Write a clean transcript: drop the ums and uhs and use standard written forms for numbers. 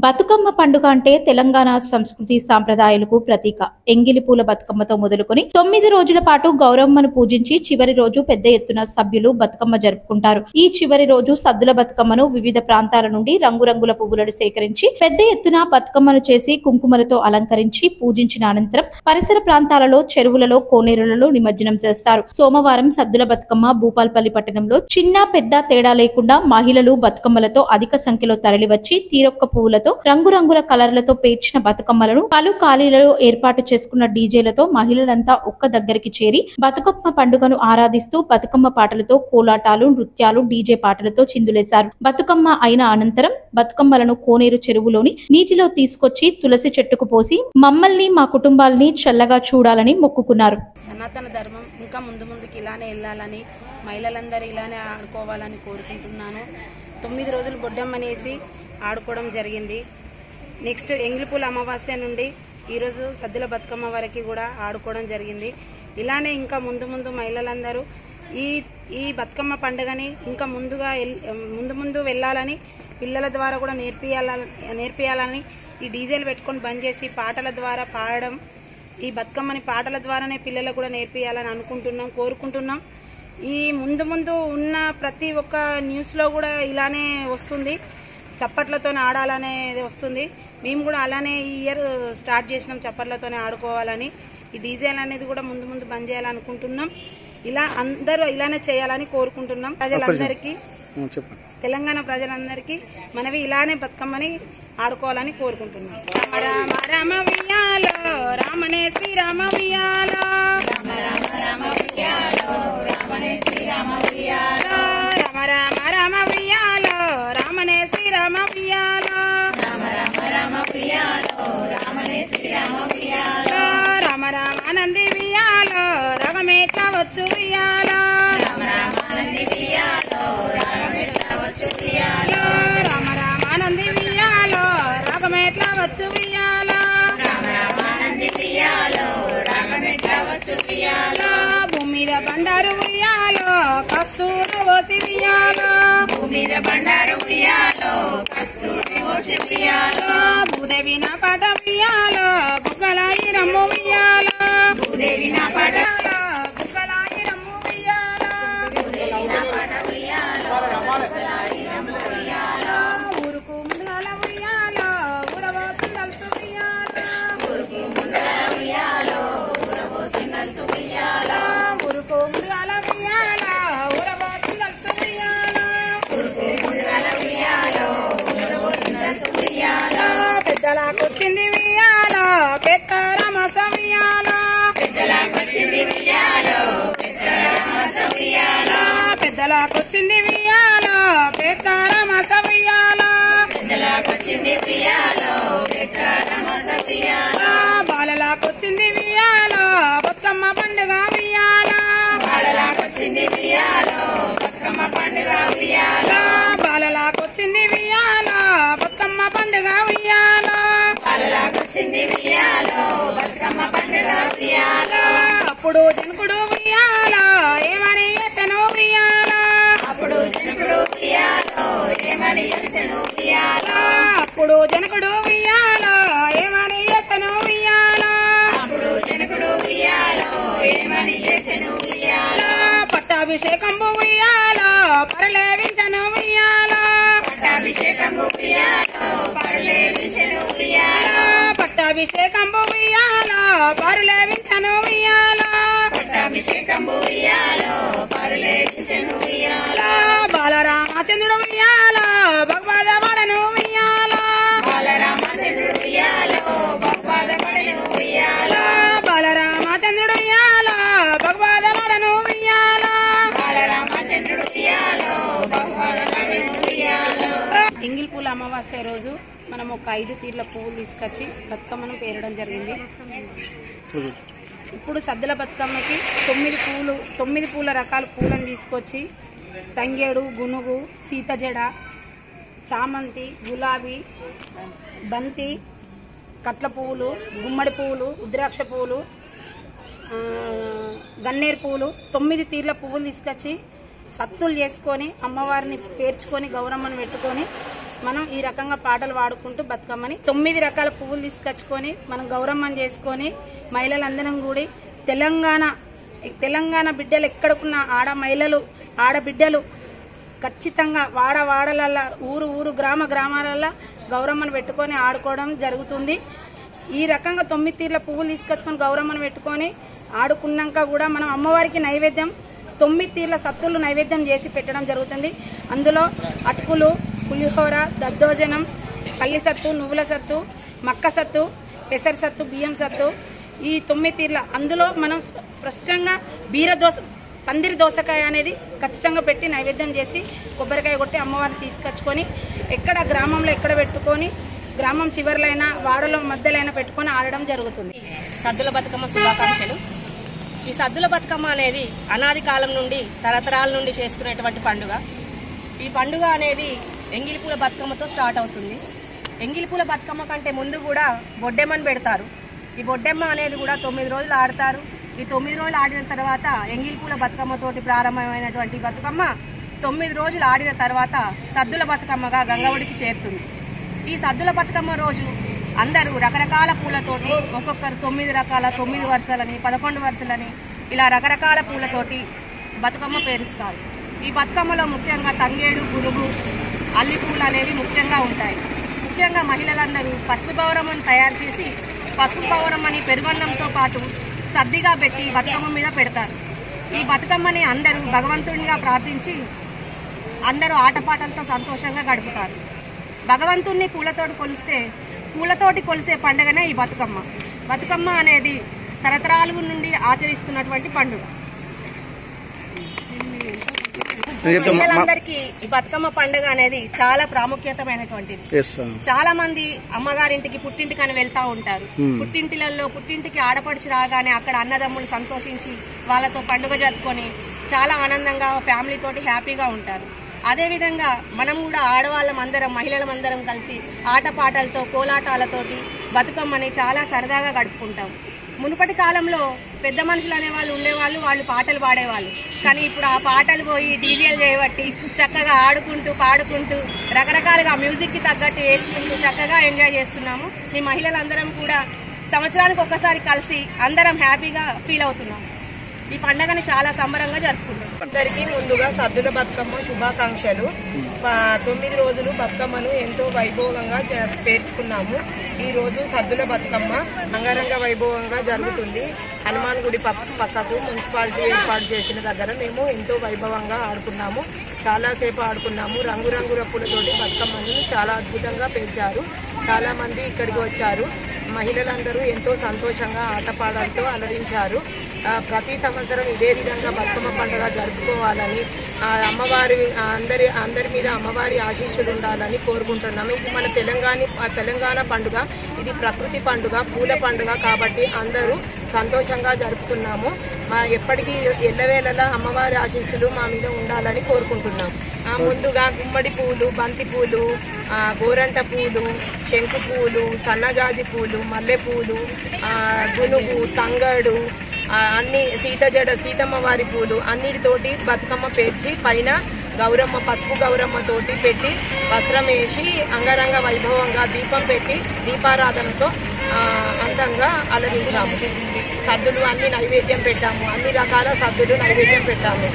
బతుకమ్మ పండుగ అంటే తెలంగాణ సంస్కృతి సాంప్రదాయాలకు ప్రతీక. ఎంగిలి పూల బతుకమ్మతో మొదలుకొని 9 రోజుల పాటు గౌరమ్మను పూజించి చివరి రోజు పెద్ద ఎత్తున సభ్యులు బతుకమ్మ జరుపుకుంటారు. ఈ చివరి రోజు సద్దుల బతుకమ్మను వివిధ ప్రాంతాల నుండి రంగురంగుల పువ్వులను సేకరించి పెద్ద ఎత్తున బతుకమ్మను చేసి కుంకుమలతో అలంకరించి పూజించిన అనంతరం పరిసర ప్రాంతాలలో చెరువులలో కోనేరులలో నిమజ్జనం చేస్తారు. సోమవారం సద్దుల బతుకమ్మ భూపాల్పల్లి పట్టణంలో చిన్న పెద్ద తేడా లేకుండా మహిళలు బతుకమ్మలతో అధిక సంఖ్యలో తరలివచ్చి తీరొక్క పువ్వులతో రంగురంగుల కలర్లతో పేర్చిన బతుకమ్మలను పలు ఖాళీలలో ఏర్పాటు చేసుకున్న డీజేలతో మహిళలంతా ఒక్క దగ్గరికి చేరి బతుకమ్మ పండుగను ఆరాధిస్తూ బతుకమ్మ పాటలతో కోలాటాలు, నృత్యాలు, డీజే పాటలతో చిందులేశారు. బతుకమ్మ అయిన అనంతరం బతుకమ్మలను కోనేరు చెరువులోని నీటిలో తీసుకొచ్చి తులసి చెట్టుకు పోసి మమ్మల్ని మా కుటుంబాలని చల్లగా చూడాలని మొక్కుకున్నారు. సనాతన ధర్మం ఇంకా ముందుకి ఇలానే వెళ్ళాలని, మహిళలందరూ ఇలానే ఆడుకోవాలని కోరుకుంటున్నాను. 9 రోజులు బొడ్డమ్మనేసి ఆడుకోవడం జరిగింది. నెక్స్ట్ ఎంగిలిపూల అమావాస్య నుండి ఈరోజు సద్దుల బతుకమ్మ వరకు కూడా ఆడుకోవడం జరిగింది. ఇలానే ఇంకా ముందు మహిళలందరూ ఈ బతుకమ్మ పండుగని ఇంకా ముందు వెళ్ళాలని, పిల్లల ద్వారా కూడా నేర్పియాలని ఈ డీజేలు పెట్టుకొని బంద్ చేసి పాటల ద్వారా పాడడం, ఈ బతుకమ్మని పాటల ద్వారానే పిల్లలకు కూడా నేర్పియాలని కోరుకుంటున్నాం. ఈ ముందు ఉన్న ప్రతి ఒక్క న్యూస్ లో కూడా ఇలానే వస్తుంది, చప్పట్లతోనే ఆడాలనేది వస్తుంది. మేము కూడా అలానే ఈ ఇయర్ స్టార్ట్ చేసినాం, చప్పట్లతోనే ఆడుకోవాలని. ఈ డీజేలు అనేది కూడా ముందు బంద్ చేయాలనుకుంటున్నాం. ఇలా అందరూ ఇలానే చేయాలని కోరుకుంటున్నాం. ప్రజలందరికీ, తెలంగాణ ప్రజలందరికీ మనవి ఇలానే బతుకమ్మని ఆడుకోవాలని కోరుకుంటున్నాం. రామ రామ వియాలో రామనే శ్రీరామ వియాలో, రామ రామ రామ వియాలో రామనే శ్రీరామ వియాలో, రామ రామ రామ వియాలో రామనే శ్రీరామ వియాలో, రామ రామ రామ వియాలో రామనే శ్రీరామ వియాలో, రామ రామానంది వియాలో రగమేట్ల వచ్చు వియాలో, రామ రామానంది వియాలో రగమేట్ల వచ్చు వియాలో, రామ రామానంది వియాలో రగమేట్ల వచ్చు వియాలో, రామ రామానంది వియాలో రగమేట్ల వచ్చు వియాలో, భూమిద బండారు వియాలో కస్తూరి ఓసి వియాలో, భూమిద బండారు వియాలో కస్తూరి ఓసి వియాలో, భూదేవి నా పాట వియాలో బుగ్గలాయి రమ్ము వియాలో, భూదేవి నా పాట బుగ్గలాయి రమ్ము వియాలో, భూదేవి నా పాట వియాలో బుగ్గలాయి రమ్ము వియాలో, ఊరుకు ముందుగాల వియాలో ఊరబోసి నలుసు వియాలో, ఊరుకు ముందుగాల వియాలో ఊరబోసి నలుసు వియాలో, ఊరుకు ముందుగాల వియాలో ఊరబోసి నలుసు వియాలో, ఊరుకు ముందుగాల వియాలో ఊరబోసి నలుసు వియాలో, పెద్దలాకొచ్చింది వియాలో పెద్ద రమస వియాలో, పెద్దలాకొచ్చింది వియాలో పెద్ద రమస వియాలో, పెద్దలాకొచ్చింది వియాలో పెద్ద రమస వియాలో, పెద్దలాకొచ్చింది వియాలో పెద్ద రమస వియాలో, బాలలాకొచ్చింది వియాలో బతుకమ్మ పండుగ వియాలో, బాలలాకొచ్చింది వియాలో బతుకమ్మ పండుగ వియాలో, బాలలాకొచ్చింది వియాలో బతుకమ్మ పండుగ వియాలో, బాలలాకొచ్చింది వియాలో బతుకమ్మ పండుగ వియాలో, అప్పుడు జనకుడు వియాలో ఏమని చేసెను వియాలో, అప్పుడు జనకుడు వియాలో ఏమని చేసెను వియాలో, అప్పుడు జనకుడు వియాలో ఏమని చేసెను వియాలో, అప్పుడు జనకుడు వియాలో ఏమని చేసెను వియాలో, పట్టాభిషేకంబు వియాలో పరలేవించెను వియాలో, పట్టాభిషేకంబు వియాలో పరలేవించెను వియాలో, పట్టాభిషేకంబు వియాలో పరలేవించెను వియాలో, పట్టాభిషేకంబు వియాలో పరలేవించెను వియాలో, బాలరామచంద్రుడు వియాలో భగవద పడను వియాలో, బాలరామచంద్రుడు వియాలో భగవద పడను వియాలో, బాలరామచంద్రుడు వియాలో భగవద పడను వియాలో, బాలరామచంద్రుడు వియాలో భగవద పడను వియాలో. ఎంగిలిపూల అమావాస్య రోజు మనం ఒక 5 తీర్ల పువ్వులు తీసుకొచ్చి బతుకమ్మను పేరడం జరిగింది. ఇప్పుడు సద్దుల బతుకమ్మకి 9 పూల రకాల పూలను తీసుకొచ్చి తంగేడు, గునుగు, సీతజడ, చామంతి, గులాబీ, బంతి, కట్ల పువ్వులు, గుమ్మడి పువ్వులు, ఉద్రాక్ష పువ్వులు, గన్నేరు పువ్వులు 9 తీర్ల పువ్వులు తీసుకొచ్చి సత్తులు చేసుకొని అమ్మవారిని పేర్చుకొని గౌరమ్మను పెట్టుకొని మనం ఈ రకంగా పాటలు పాడుకుంటూ బతుకమ్మని 9 రకాల పువ్వులు తీసుకొచ్చుకొని మనం గౌరమ్మని చేసుకొని మహిళలందరం కూడి తెలంగాణ బిడ్డలు ఎక్కడికున్న మహిళలు ఆడబిడ్డలు ఖచ్చితంగా వాడలల్లా ఊరు గ్రామాలల్లో గౌరమ్మను పెట్టుకొని ఆడుకోవడం జరుగుతుంది. ఈ రకంగా 9 తీర్ల పువ్వులు తీసుకొచ్చుకొని గౌరమ్మను పెట్టుకొని ఆడుకున్నాక కూడా మనం అమ్మవారికి నైవేద్యం 9 తీర్ల సత్తులు నైవేద్యం చేసి పెట్టడం జరుగుతుంది. అందులో అటుకులు, పులిహోర, దద్దోజనం, పల్లి సత్తు, నువ్వుల సత్తు, మక్క సత్తు, పెసర సత్తు, బియ్యం సత్తు, ఈ 9 తీర్ల అందులో మనం స్పష్టంగా పందిరి దోసకాయ అనేది ఖచ్చితంగా పెట్టి నైవేద్యం చేసి కొబ్బరికాయ కొట్టి అమ్మవారిని తీసుకొచ్చుకొని గ్రామంలో ఎక్కడ పెట్టుకొని గ్రామం చివరిలైనా వాడలో మధ్యలైనా పెట్టుకొని ఆడడం జరుగుతుంది. సద్దుల బతుకమ్మ శుభాకాంక్షలు. ఈ సద్దుల బతుకమ్మ అనేది అనాది కాలం నుండి తరతరాల నుండి చేసుకునేటువంటి పండుగ. ఈ పండుగ అనేది ఎంగిలిపూల బతుకమ్మతో స్టార్ట్ అవుతుంది. ఎంగిలిపూల బతుకమ్మ కంటే ముందు కూడా బొడ్డెమ్మని పెడతారు. ఈ బొడ్డెమ్మ అనేది కూడా 9 రోజులు ఆడతారు. ఈ 9 రోజులు ఆడిన తర్వాత ఎంగిలిపూల బతుకమ్మతోటి ప్రారంభమైనటువంటి బతుకమ్మ 9 రోజులు ఆడిన తర్వాత సద్దుల బతుకమ్మగా గంగవడికి చేరుతుంది. ఈ సద్దుల బతుకమ్మ రోజు అందరూ రకరకాల పూలతోటి ఒక్కొక్కరు 9 రకాల 9 వరుసలని 11 వరుసలని ఇలా రకరకాల పూలతోటి బతుకమ్మ పేరుస్తారు. ఈ బతుకమ్మలో ముఖ్యంగా తంగేడు, గునుగు, అల్లి పూలు అనేవి ముఖ్యంగా ఉంటాయి. ముఖ్యంగా మహిళలందరూ పసుపు గౌరమ్మను తయారు చేసి పసుపు గౌరమ్మని పెరుగన్నంతో పాటు సద్దిగా పెట్టి బతుకమ్మ మీద పెడతారు. ఈ బతుకమ్మని అందరూ భగవంతుడిగా ప్రార్థించి అందరూ ఆటపాటలతో సంతోషంగా గడుపుతారు. భగవంతుణ్ణి పూలతోటి కొలిసే పండుగనే ఈ బతుకమ్మ. బతుకమ్మ అనేది తరతరాల నుండి ఆచరిస్తున్నటువంటి పండుగ. మహిళలందరికీ ఈ బతుకమ్మ పండుగ అనేది చాలా ప్రాముఖ్యతమైనటువంటిది. చాలా మంది అమ్మగారింటికి పుట్టింటికని వెళ్తా ఉంటారు. పుట్టింటికి ఆడపడుచు రాగానే అక్కడ అన్నదమ్ములు సంతోషించి వాళ్ళతో పండుగ జరుపుకొని చాలా ఆనందంగా ఫ్యామిలీ తోటి హ్యాపీగా ఉంటారు. అదేవిధంగా మనం కూడా ఆడవాళ్ళమందరం మహిళలమందరం కలిసి ఆటపాటలతో కోలాటాలతోటి బతుకమ్మని చాలా సరదాగా గడుపుకుంటాం. మునుపటి కాలంలో పెద్ద మనుషులు అనేవాళ్ళు ఉండేవాళ్ళు, వాళ్ళు పాటలు పాడేవాళ్ళు. కానీ ఇప్పుడు ఆ పాటలు పోయి డీజేలు చేయబట్టి చక్కగా ఆడుకుంటూ పాడుకుంటూ రకరకాలుగా మ్యూజిక్కి తగ్గట్టు వేసుకుంటూ చక్కగా ఎంజాయ్ చేస్తున్నాము. ఈ మహిళలందరం కూడా సంవత్సరానికి ఒక్కసారి కలిసి అందరం హ్యాపీగా ఫీల్ అవుతున్నాం. ఈ పండుగని చాలా సంబరంగా జరుపుకుంటాం. అందరికీ ముందుగా సద్దుల బతుకమ్మ శుభాకాంక్షలు. 9 రోజులు బతుకమ్మను ఎంతో వైభవంగా పేర్చుకున్నాము. ఈ రోజు సద్దుల బతుకమ్మ అంగరంగ వైభవంగా జరుగుతుంది. హనుమాన్ గుడి పక్కకు మున్సిపాలిటీ ఏర్పాటు చేసిన దగ్గర మేము ఎంతో వైభవంగా ఆడుకున్నాము. చాలాసేపు ఆడుకున్నాము. రంగురంగుల పూలతోటి బతుకమ్మను చాలా అద్భుతంగా పేర్చారు. చాలా మంది ఇక్కడికి వచ్చారు. మహిళలందరూ ఎంతో సంతోషంగా ఆటపాటలతో అలరించారు. ప్రతి సంవత్సరం ఇదే విధంగా బతుకమ్మ పండుగ జరుపుకోవాలని అమ్మవారి అందరి మీద అమ్మవారి ఆశీస్సులు ఉండాలని కోరుకుంటున్నాము. ఇది మన తెలంగాణ పండుగ. ఇది ప్రకృతి పండుగ, పూల పండుగ కాబట్టి అందరూ సంతోషంగా జరుపుకున్నాము. ఎప్పటికీ ఎల్లవేళలా అమ్మవారి ఆశీస్సులు మా మీద ఉండాలని కోరుకుంటున్నాము. ముందుగా గుమ్మడి పూలు, బంతి పూలు, గోరంట పూలు, శంకు పూలు, సన్నజాజి పూలు, మల్లెపూలు, గునుగు, తంగడు, అన్ని సీతమ్మ వారి పూలు అన్నిటితోటి బతుకమ్మ పేర్చి పైన గౌరమ్మ పసుపు గౌరమ్మ తోటి పెట్టి వస్త్రం వేసి అంగరంగ వైభవంగా దీపం పెట్టి దీపారాధనతో అందంగా అలరించాము. సద్దులు అన్ని నైవేద్యం పెట్టాము. అన్ని రకాల సద్దులు నైవేద్యం పెట్టాము.